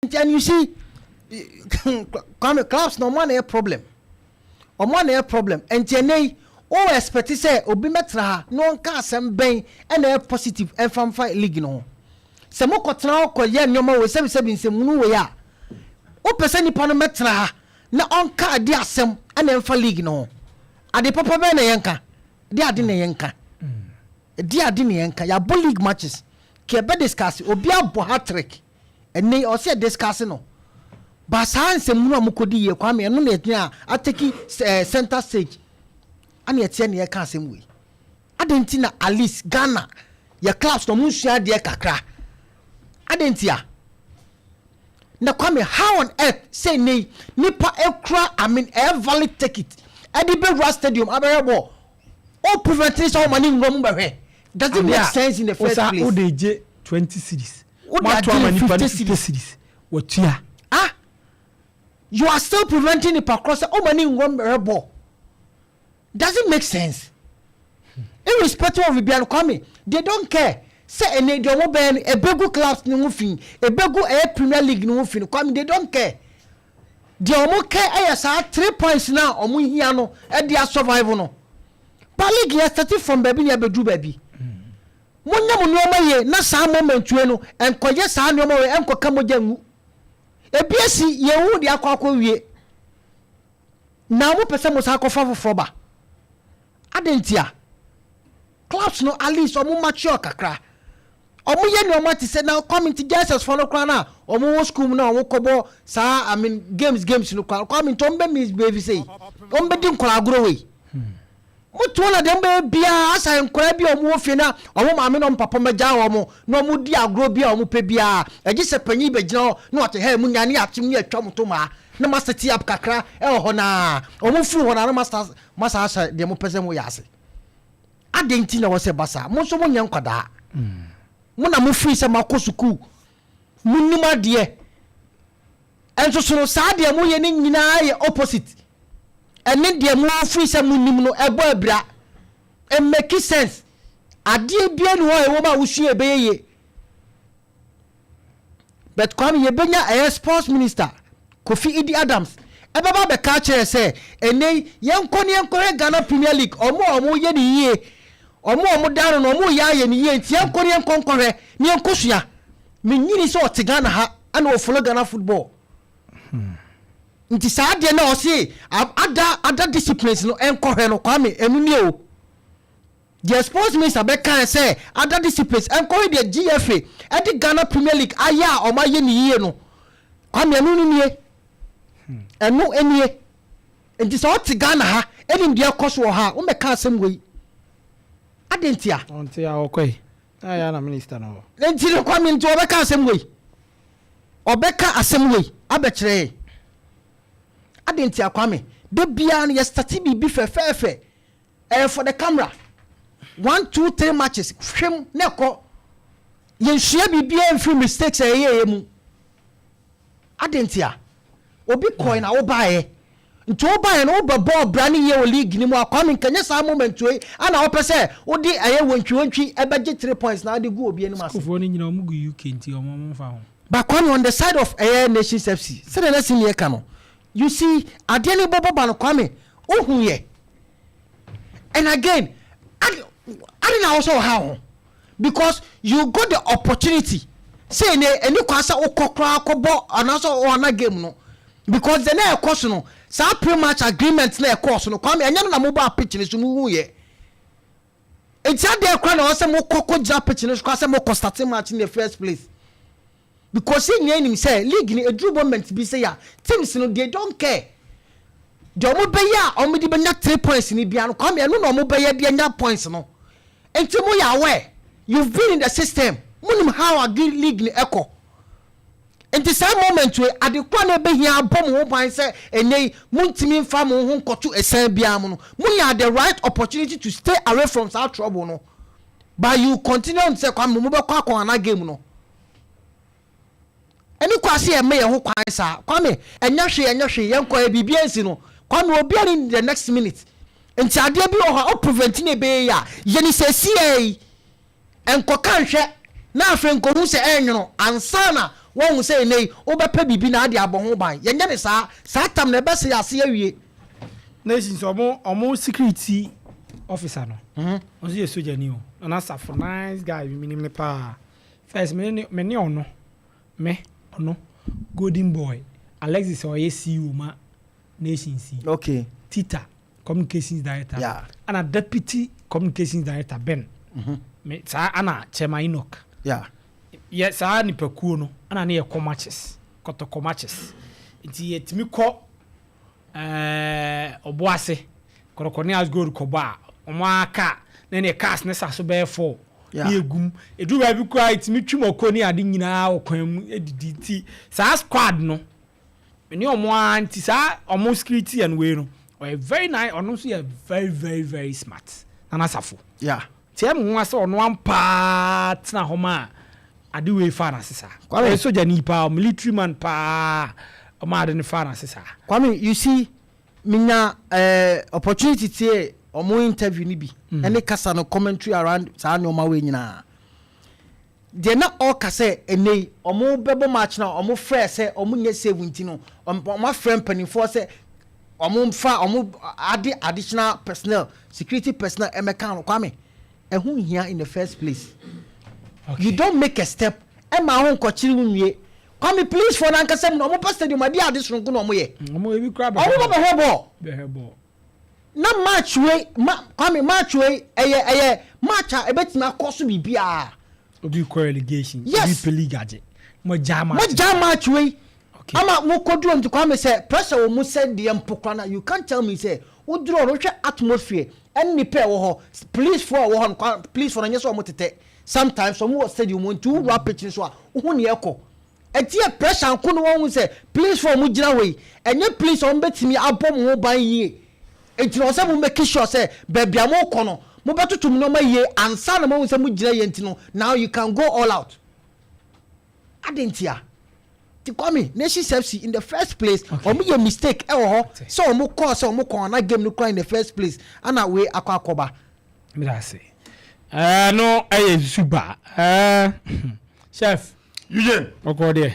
And you see, clubs no one a problem. Or one a problem. And Jenny, all expect to say, Obi metra, no car some bang and a positive and from fight league no. Some more cotton or yen no more with 77 some new way. O person upon metra, no on car dear some and then for league no. At the Papa Bena Yanka, dear dinner Yanka. Dear dinner Yanka, ya bull league matches. Kebe discuss, Obia bo hat trick. And they also discussing no. But science and Muna Mukodi, Kwame, and no, I take center stage. And yet, I can't say we. I didn't think at least Ghana, your class no Musia dear Kakra. I didn't hear. Now, Kwame, how on earth say nay, Nipa Ekra, I mean, a valid ticket. At the Big Stadium, Aberabo. All prevention of money in Romba. Doesn't make sense in the first place. ODJ 20 cities. What are 50 cities? What ya? Ah, you are still preventing the across all money in one rebel. Doesn't make sense. Irrespective of Bian Kwame, they don't care. Say a need your ben a begu class no moving, a begu air Premier League no moving. Kwame, they don't care. The omo care ayasa 3 points now. Omu hiano and they are survival no. League ya started from baby ya bedu baby. Munya munoma ye na sa moment we no enkoye sa noma we enkoka moja ngu. Ebiesi ye wu dia akwa wie. Na mo pese mo sa akofa fofoba. Adentia. Clubs no at least omo mature kakra. Omo ye no mati say now coming to Jesus for no kra na omo school na omo kobo sa I mean games no kra. Coming to ombe miss baby say. Ombe din kra agro we. Mutu na dembe bia asa enkora bia omo ofie na omo maame no papa meja omo no omo di agro bia omo pe bia eji se panyi be gina no ate ha munya ne atim ne atwa moto ma na master ti up kakra e ho na omo fu ho na na master asa de mo pese mo yase adenti na wo se basa mo so mo nya nkwada mo na mo free se makosuku munima de enso so sa de mo ye ne nyina ye opposite. And then the more free some no ebo bra and make sense. I did be any woman who she obey. But come ye benya a sports minister, Kofi Idi Adams. Ebaba be catcher say, and they young Korean Ghana Premier League or more ye the year or more down or more ya and ye young Korean conqueror near Kosia. Minini so Tigana ha and will follow Ghana football. Nti saa de na o se ada disciplines no enkohwe no Kwame enuni o the sports minister be kan say ada disciplines enkohwe de GFA e di Ghana Premier League aya o ma ye ni yie no Kwame enuni nie enu enie nti so ti Ghana ha enim de akoso ha o me kan asem wei adentia onti ya okoi aya na minister no nti no Kwame nti o be kan asem wei obeka asem wei abekire Adenti Kwame de bia no ye start bi fefe for the camera 1 2 3 matches hwem na ko ye hia bibia mfiri mistakes ye mu Adenti obi coin na wo baaye nti wo baaye no wo ball brand ye wo league ni mu Kwame kanye sa moment we ana wo pese wo di aye wontwi ebeje 3 points na de go obi eni mase kofo ni nyina omugu UK nti omo mfa ho but Kwame on the side of Air Nations FC say the next year kano. You see, Adele Bobo Bano Kwame, oh yeah. And again, I didn't also how because you got the opportunity. Say any kwasa okokra kobo anaso o na game no. Because the na course no, sa pre-match agreement na course no. Kwame anya na mobile pitch ni so mu ye. It's at there kwa na o se mo kokko ja pitch ni so kwa se mo ko start match in the first place. Because he knew say league ni a true moment be say ya teams no they don't care. The omo be ya omo di benya 3 points ni bia no come ya no omo be ya de nya points no. Enti mo ya aware you've been in the system. Munim how a good league ni echo. Enti some moment we adekwa na be hia bom ho ban say enei muntimi mfa mo ho nkoto esan bia mo no. Mu ya the right opportunity to stay away from that trouble no. But you continue to say kwam mo be kwa kwa na game no. Any kwasi e me ye ho kwan sa Kwame enya hwe yenko e bibia nsi no Kwame obi in the next minute enti ade bi o prevent na be ya ye ni se sie enko kan hwe na afen ko hu se enwono ansa na won say nei obepa bibi na ade abon ho ban yenye ne saa tam na bese ase awie nations omo security officer no on see soldier ni o na safo nice guy minim ne pa first me ono golden boy Alexis oye CEO ma nations okay Tita communications director and a deputy communications director Ben me sa ana chairman Enoch yes sa ni pakuo no ana na ye comatches kotoko matches nti yetimi kɔ oboase korokoni as gold koba omo aka na ne cars ne sa so be 4 ni egum edu ba bi kwa itimi twimoko ni ade nyina okwan mu edidi ti sa squad no ni omo anti sa omo security and we no or very nice or no so very very very smart nana safo tiem ho ase ono ampa tena homa ade we fa na sesa kwa soldier ni pa military man pa o ma ade ni fa na sesa Kwame you see minya opportunity tie omo interview ni bi ene kasa no commentary around sa no ma we nyina de na all kase enei omo bebo match na omo frɛ sɛ omo nye 70 no omo frɛ panifo sɛ omo ade additional personnel security personnel emeka no Kwame ehun here in the first place you don't make a step ema ho nkochiri nwie Kwame please for na nkasem no omo stadium ade ade sonko no omo ye omo ebi kra ba omo be hebo na match we Kwame match we eye match a ebetima akoso bibia obi ko relegation obi peligaje mo jama match we ama mo koduro nti Kwame say pressure wo mo said the empokra na you can't tell me say uduro no hwe atmosphere any pair wo ho please for wo ho please for nyeso mo tete sometimes some wo stadium mo ntu wo pitch so a wo ne ekọ etie pressure nko no wo say please for mo gina we enye please on betimi abom ho ban yie enti no say mo make sure say bebia mo kọ no mo betotum no ma yie ansa na mo say mo gina ye enti no now you can go all out adentia ti Kwame nation FC in the first place omo ye mistake e wo ho so omo call so omo kon na game no cry in the first place ana we akwakoba me da say no Zuba chef Eugene okode